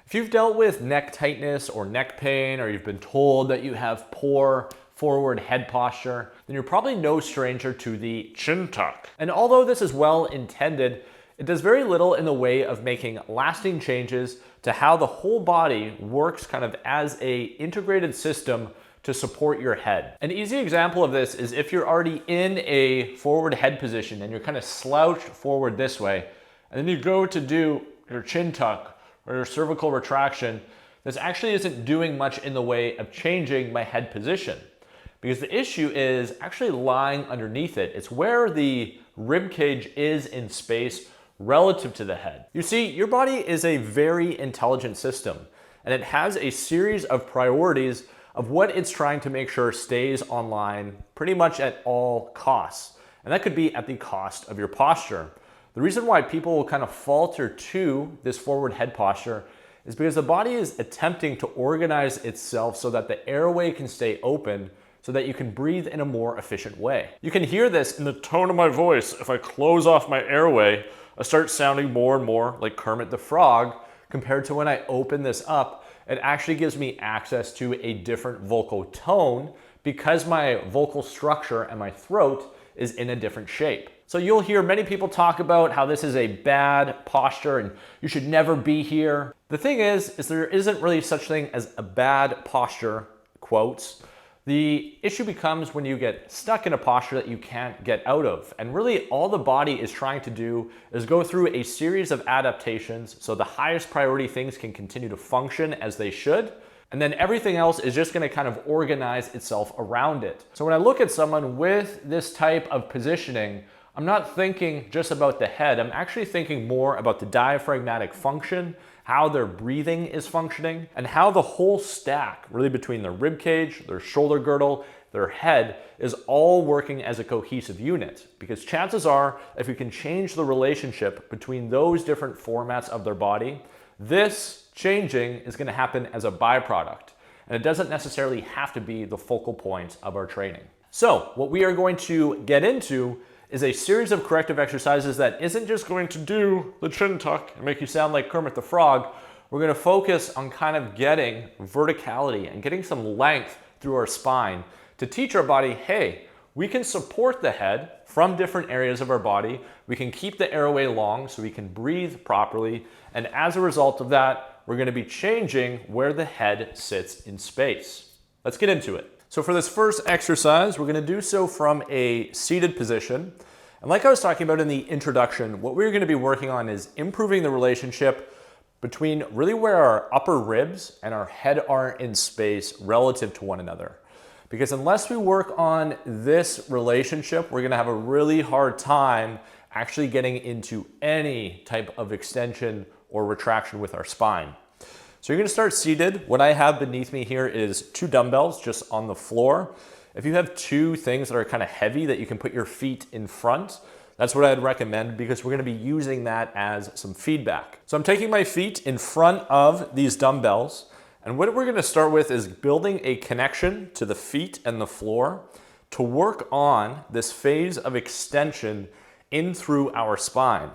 If you've dealt with neck tightness or neck pain, or you've been told that you have poor forward head posture, then you're probably no stranger to the chin tuck. And although this is well intended, it does very little in the way of making lasting changes to how the whole body works kind of as a integrated system to support your head. An easy example of this is if you're already in a forward head position and you're kind of slouched forward this way, and then you go to do your chin tuck or your cervical retraction, this actually isn't doing much in the way of changing my head position. Because the issue is actually lying underneath it. It's where the rib cage is in space relative to the head. You see, your body is a very intelligent system, and it has a series of priorities of what it's trying to make sure stays online pretty much at all costs. And that could be at the cost of your posture. The reason why people will kind of falter to this forward head posture is because the body is attempting to organize itself so that the airway can stay open so that you can breathe in a more efficient way. You can hear this in the tone of my voice. If I close off my airway, I start sounding more and more like Kermit the Frog compared to when I open this up. It actually gives me access to a different vocal tone because my vocal structure and my throat is in a different shape. So you'll hear many people talk about how this is a bad posture and you should never be here. The thing is there isn't really such thing as a bad posture, quotes. The issue becomes when you get stuck in a posture that you can't get out of. And really all the body is trying to do is go through a series of adaptations so the highest priority things can continue to function as they should. And then everything else is just gonna kind of organize itself around it. So when I look at someone with this type of positioning, I'm not thinking just about the head. I'm actually thinking more about the diaphragmatic function, how their breathing is functioning, and how the whole stack, really between their rib cage, their shoulder girdle, their head, is all working as a cohesive unit. Because chances are, if we can change the relationship between those different formats of their body, this changing is going to happen as a byproduct. And it doesn't necessarily have to be the focal point of our training. So what we are going to get into is a series of corrective exercises that isn't just going to do the chin tuck and make you sound like Kermit the Frog. We're going to focus on kind of getting verticality and getting some length through our spine to teach our body, hey, we can support the head from different areas of our body. We can keep the airway long so we can breathe properly. And as a result of that, we're going to be changing where the head sits in space. Let's get into it. So for this first exercise, we're going to do so from a seated position. And like I was talking about in the introduction, what we're going to be working on is improving the relationship between really where our upper ribs and our head are in space relative to one another. Because unless we work on this relationship, we're going to have a really hard time actually getting into any type of extension or retraction with our spine. So you're going to start seated. What I have beneath me here is 2 dumbbells just on the floor. If you have 2 things that are kind of heavy that you can put your feet in front, that's what I'd recommend because we're going to be using that as some feedback. So I'm taking my feet in front of these dumbbells, and what we're going to start with is building a connection to the feet and the floor to work on this phase of extension in through our spine.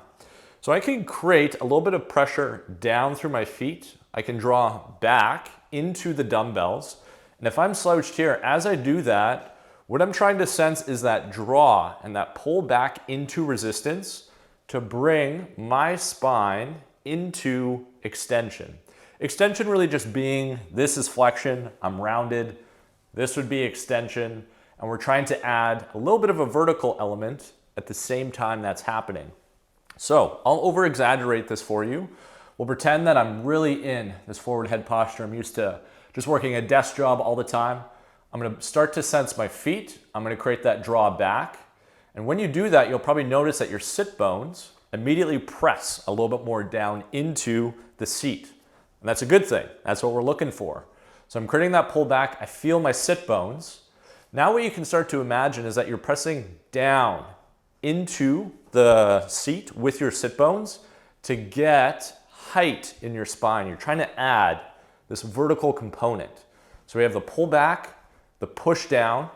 So I can create a little bit of pressure down through my feet. I can draw back into the dumbbells. And if I'm slouched here, as I do that, what I'm trying to sense is that draw and that pull back into resistance to bring my spine into extension. Extension really just being, this is flexion, I'm rounded, this would be extension, and we're trying to add a little bit of a vertical element at the same time that's happening. So I'll over exaggerate this for you. We'll pretend that I'm really in this forward head posture. I'm used to just working a desk job all the time. I'm going to start to sense my feet. I'm going to create that draw back. And when you do that, you'll probably notice that your sit bones immediately press a little bit more down into the seat. And that's a good thing. That's what we're looking for. So I'm creating that pull back. I feel my sit bones. Now what you can start to imagine is that you're pressing down into the seat with your sit bones to get height in your spine. You're trying to add this vertical component. So we have the pull back, the push down,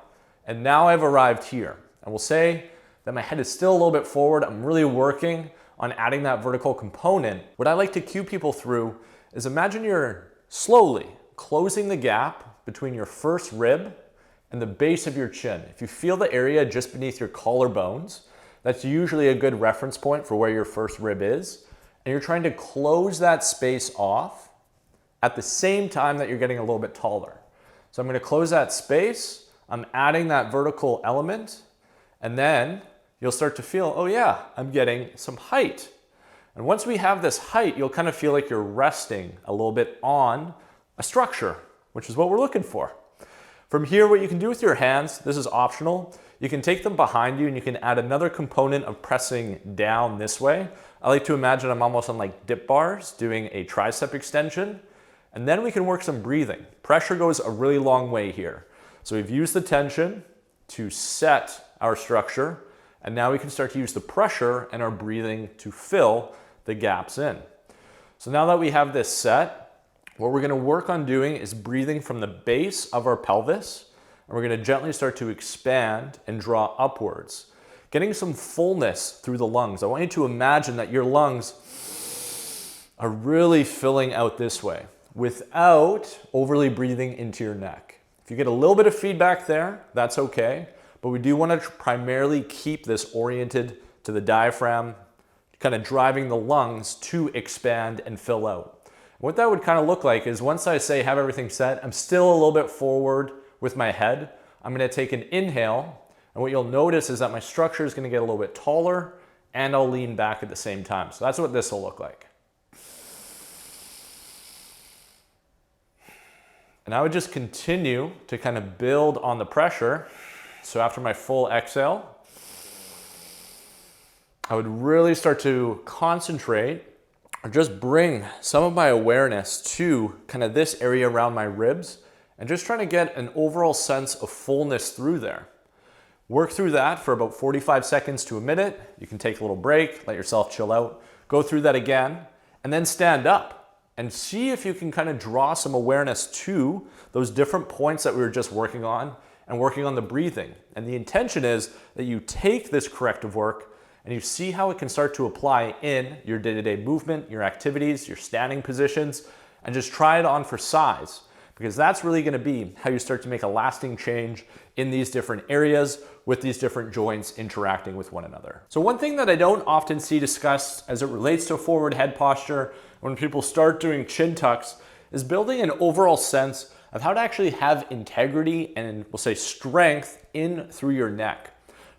and now I've arrived here. And we'll say that my head is still a little bit forward. I'm really working on adding that vertical component. What I like to cue people through is imagine you're slowly closing the gap between your first rib and the base of your chin. If you feel the area just beneath your collarbones, that's usually a good reference point for where your first rib is. And you're trying to close that space off at the same time that you're getting a little bit taller. So I'm going to close that space, I'm adding that vertical element, and then you'll start to feel, oh yeah, I'm getting some height. And once we have this height, you'll kind of feel like you're resting a little bit on a structure, which is what we're looking for. From here, what you can do with your hands, this is optional, you can take them behind you and you can add another component of pressing down this way. I like to imagine I'm almost on like dip bars doing a tricep extension. And then we can work some breathing. Pressure goes a really long way here. So we've used the tension to set our structure, and now we can start to use the pressure and our breathing to fill the gaps in. So now that we have this set, what we're gonna work on doing is breathing from the base of our pelvis, and we're gonna gently start to expand and draw upwards, getting some fullness through the lungs. I want you to imagine that your lungs are really filling out this way without overly breathing into your neck. If you get a little bit of feedback there, that's okay, but we do want to primarily keep this oriented to the diaphragm, kind of driving the lungs to expand and fill out. What that would kind of look like is once I say have everything set, I'm still a little bit forward with my head. I'm going to take an inhale, and what you'll notice is that my structure is going to get a little bit taller, and I'll lean back at the same time. So that's what this will look like. And I would just continue to kind of build on the pressure. So after my full exhale, I would really start to concentrate or just bring some of my awareness to kind of this area around my ribs and just trying to get an overall sense of fullness through there. Work through that for about 45 seconds to a minute. You can take a little break, let yourself chill out, go through that again, and then stand up. And see if you can kind of draw some awareness to those different points that we were just working on and working on the breathing. And the intention is that you take this corrective work and you see how it can start to apply in your day-to-day movement, your activities, your standing positions, and just try it on for size. Because that's really going to be how you start to make a lasting change in these different areas with these different joints interacting with one another. So one thing that I don't often see discussed as it relates to forward head posture when people start doing chin tucks is building an overall sense of how to actually have integrity and we'll say strength in through your neck,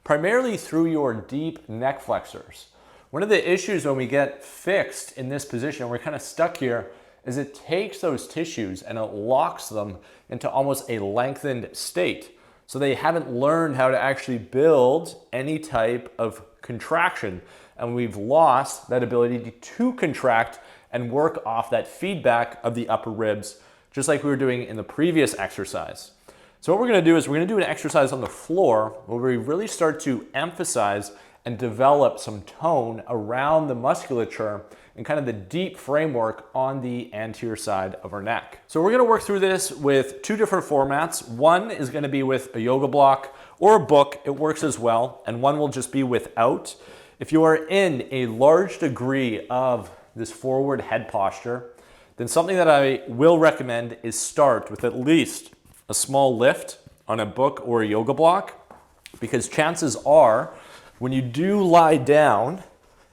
primarily through your deep neck flexors. One of the issues when we get fixed in this position, we're kind of stuck here, is it takes those tissues and it locks them into almost a lengthened state. So they haven't learned how to actually build any type of contraction. And we've lost that ability to contract and work off that feedback of the upper ribs, just like we were doing in the previous exercise. So what we're gonna do is we're gonna do an exercise on the floor where we really start to emphasize and develop some tone around the musculature and kind of the deep framework on the anterior side of our neck. So we're gonna work through this with two different formats. One is gonna be with a yoga block or a book, it works as well, and one will just be without. If you are in a large degree of this forward head posture, then something that I will recommend is start with at least a small lift on a book or a yoga block, because chances are when you do lie down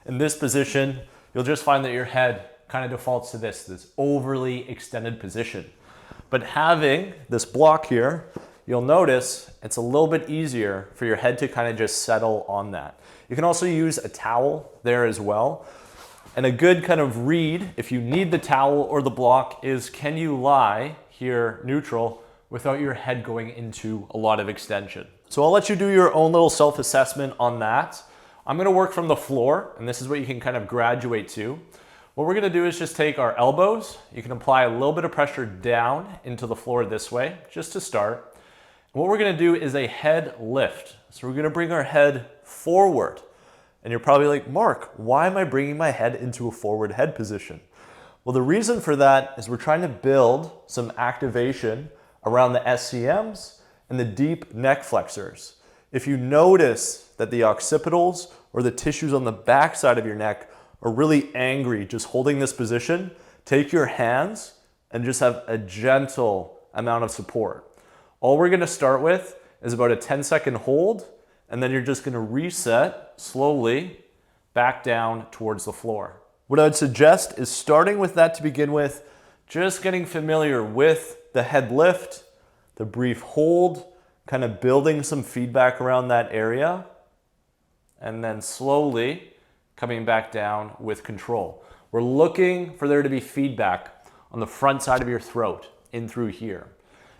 in this position, you'll just find that your head kind of defaults to this overly extended position. But having this block here, you'll notice it's a little bit easier for your head to kind of just settle on that. You can also use a towel there as well. And a good kind of read, if you need the towel or the block, is can you lie here neutral without your head going into a lot of extension? So I'll let you do your own little self-assessment on that. I'm gonna work from the floor, and this is what you can kind of graduate to. What we're gonna do is just take our elbows. You can apply a little bit of pressure down into the floor this way, just to start. And what we're gonna do is a head lift. So we're gonna bring our head forward. And you're probably like, Mark, why am I bringing my head into a forward head position? Well, the reason for that is we're trying to build some activation around the SCMs and the deep neck flexors. If you notice that the occipitals or the tissues on the back side of your neck are really angry just holding this position, take your hands and just have a gentle amount of support. All we're gonna start with is about a 10-second hold, and then you're just gonna reset slowly back down towards the floor. What I would suggest is starting with that to begin with, just getting familiar with the head lift, the brief hold, kind of building some feedback around that area, and then slowly coming back down with control. We're looking for there to be feedback on the front side of your throat, in through here.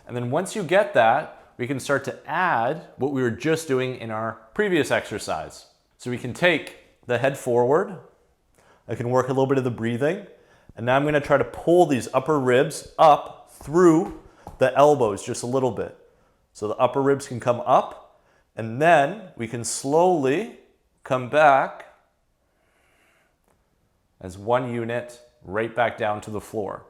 And then once you get that, we can start to add what we were just doing in our previous exercise. So we can take the head forward, I can work a little bit of the breathing, and now I'm gonna try to pull these upper ribs up through the elbows just a little bit. So the upper ribs can come up, and then we can slowly come back as one unit right back down to the floor.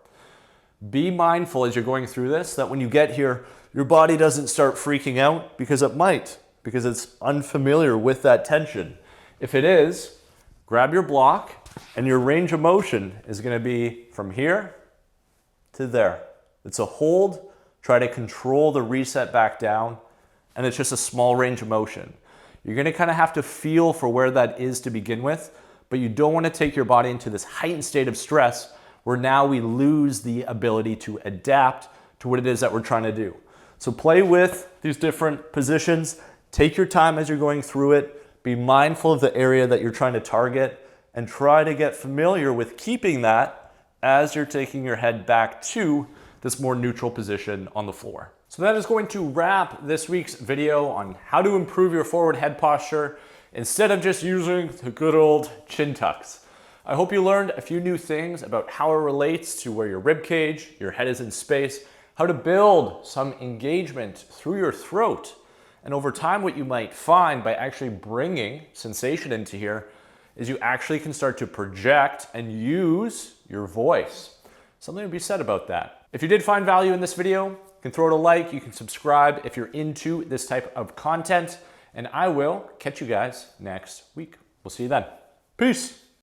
Be mindful as you're going through this that when you get here, your body doesn't start freaking out, because it might, because it's unfamiliar with that tension. If it is, grab your block, and your range of motion is gonna be from here to there. It's a hold, try to control the reset back down, and it's just a small range of motion. You're gonna kind of have to feel for where that is to begin with, but you don't wanna take your body into this heightened state of stress where now we lose the ability to adapt to what it is that we're trying to do. So play with these different positions, take your time as you're going through it, be mindful of the area that you're trying to target, and try to get familiar with keeping that as you're taking your head back to this more neutral position on the floor. So that is going to wrap this week's video on how to improve your forward head posture instead of just using the good old chin tucks. I hope you learned a few new things about how it relates to where your rib cage, your head is in space, how to build some engagement through your throat. And over time, what you might find by actually bringing sensation into here is you actually can start to project and use your voice. Something to be said about that. If you did find value in this video, you can throw it a like, you can subscribe if you're into this type of content, and I will catch you guys next week. We'll see you then. Peace.